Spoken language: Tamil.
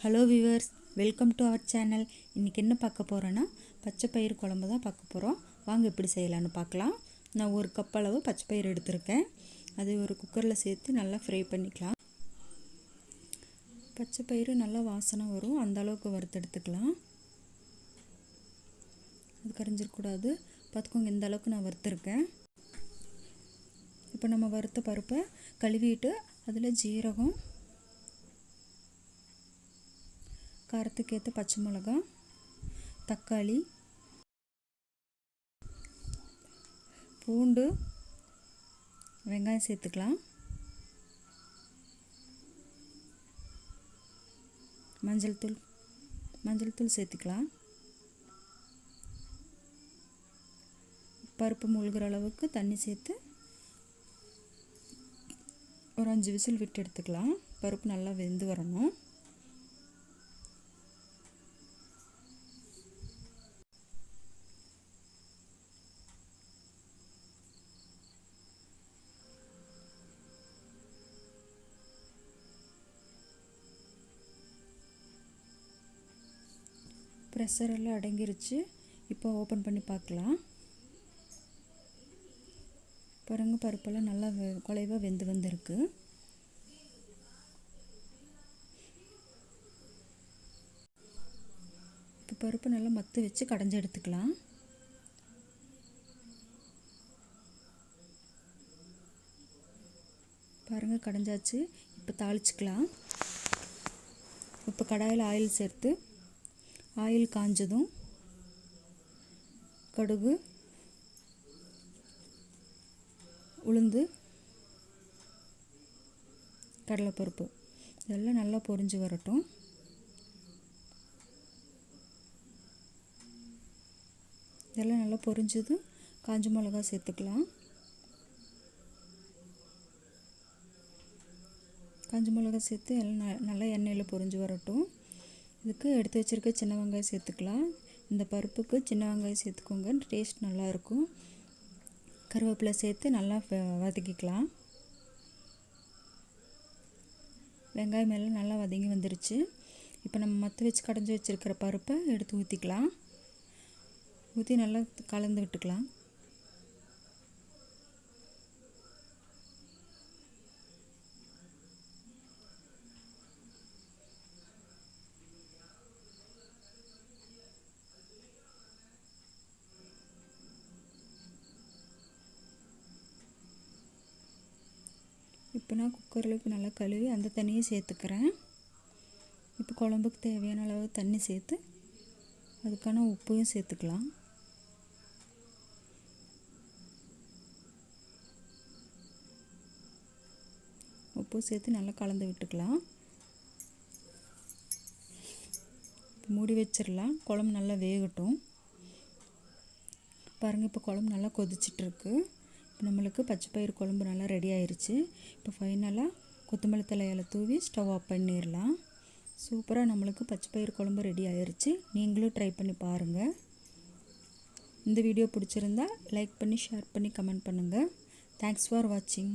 Hello viewers, welcome to our channel. இன்றைக்கி என்ன பார்க்க போகிறோன்னா பச்சை பயிறு குழம்பு தான் பார்க்க போகிறோம். வாங்க எப்படி செய்யலான்னு பார்க்கலாம். நான் ஒரு கப் அளவு பச்சை பயிறு எடுத்திருக்கேன். அது ஒரு குக்கரில் சேர்த்து நல்லா ஃப்ரை பண்ணிக்கலாம். பச்சை பயிறு நல்லா வாசனை வரும், அந்த அளவுக்கு வறுத்து எடுத்துக்கலாம். அது கரைஞ்சிடக்கூடாது, பார்த்துக்கோங்க. இந்த அளவுக்கு நான் வறுத்துருக்கேன். இப்போ நம்ம வறுத்த பருப்பை கழுவிட்டு அதில் ஜீரகம், காரத்துக்கு ஏற்ற பச்சை மிளகாய், தக்காளி, பூண்டு, வெங்காயம் சேர்த்துக்கலாம். மஞ்சள் தூள் சேர்த்துக்கலாம். பருப்பு மூழ்கிற அளவுக்கு தண்ணி சேர்த்து ஒரு 5 விசில் விட்டு எடுத்துக்கலாம். பருப்பு நல்லா வெந்து வரணும். ப்ரெஷர் எல்லாம் அடங்கிருச்சு. இப்போ ஓப்பன் பண்ணி பார்க்கலாம். பாருங்க, பருப்பெல்லாம் நல்லா குலைவாக வெந்து வந்திருக்கு. இப்போ பருப்பு நல்லா மத்து வச்சு கடைஞ்சி எடுத்துக்கலாம். பாருங்கள், கடைஞ்சாச்சு. இப்போ தாளிச்சுக்கலாம். இப்போ கடாயில் ஆயில் சேர்த்து, ஆயில் காஞ்சதும் கடுகு, உளுந்து, கடலைப்பருப்பு இதெல்லாம் நல்லா பொரிஞ்சு வரட்டும். இதெல்லாம் நல்லா பொரிஞ்சதும் காஞ்ச மிளகா சேர்த்துக்கலாம். காஞ்ச மிளகா சேர்த்து எல்லாம் நல்லா எண்ணெயில் பொரிஞ்சு வரட்டும். இதுக்கு எடுத்து வச்சுருக்க சின்ன வெங்காயம் சேர்த்துக்கலாம். இந்த பருப்புக்கு சின்ன வெங்காயம் சேர்த்துக்கோங்க, டேஸ்ட் நல்லாயிருக்கும். கருவேப்பிலை சேர்த்து நல்லா வதக்கிக்கலாம். வெங்காயம் எல்லாம் நல்லா வதங்கி வந்துருச்சு. இப்போ நம்ம மற்ற வச்சு கடைஞ்சி வச்சுருக்கிற பருப்பை எடுத்து ஊற்றிக்கலாம். ஊற்றி நல்லா கலந்து விட்டுக்கலாம். இப்போ நான் குக்கரில் நல்லா கழுவி அந்த தண்ணியை சேர்த்துக்கிறேன். இப்போ குழம்புக்கு தேவையான அளவு தண்ணி சேர்த்து அதுக்கான உப்பையும் சேர்த்துக்கலாம். உப்பு சேர்த்து நல்லா கலந்து விட்டுக்கலாம். மூடி வச்சிடலாம். குழம்பு நல்லா வேகட்டும். பாருங்கள், இப்போ குழம்பு நல்லா கொதிச்சிட்ருக்கு. இப்போ நம்மளுக்கு பச்சை பயிறு குழம்பு நல்லா ரெடி ஆயிடுச்சு. இப்போ ஃபைனலாக கொத்தமல்லி தலையால் தூவி ஸ்டவ் ஆஃப் பண்ணிடலாம். சூப்பராக நம்மளுக்கு பச்சை பயிறு குழம்பு ரெடி ஆயிடுச்சு. நீங்களும் ட்ரை பண்ணி பாருங்கள். இந்த வீடியோ பிடிச்சிருந்தா லைக் பண்ணி, ஷேர் பண்ணி, கமெண்ட் பண்ணுங்கள். தேங்க்ஸ் ஃபார் வாட்சிங்.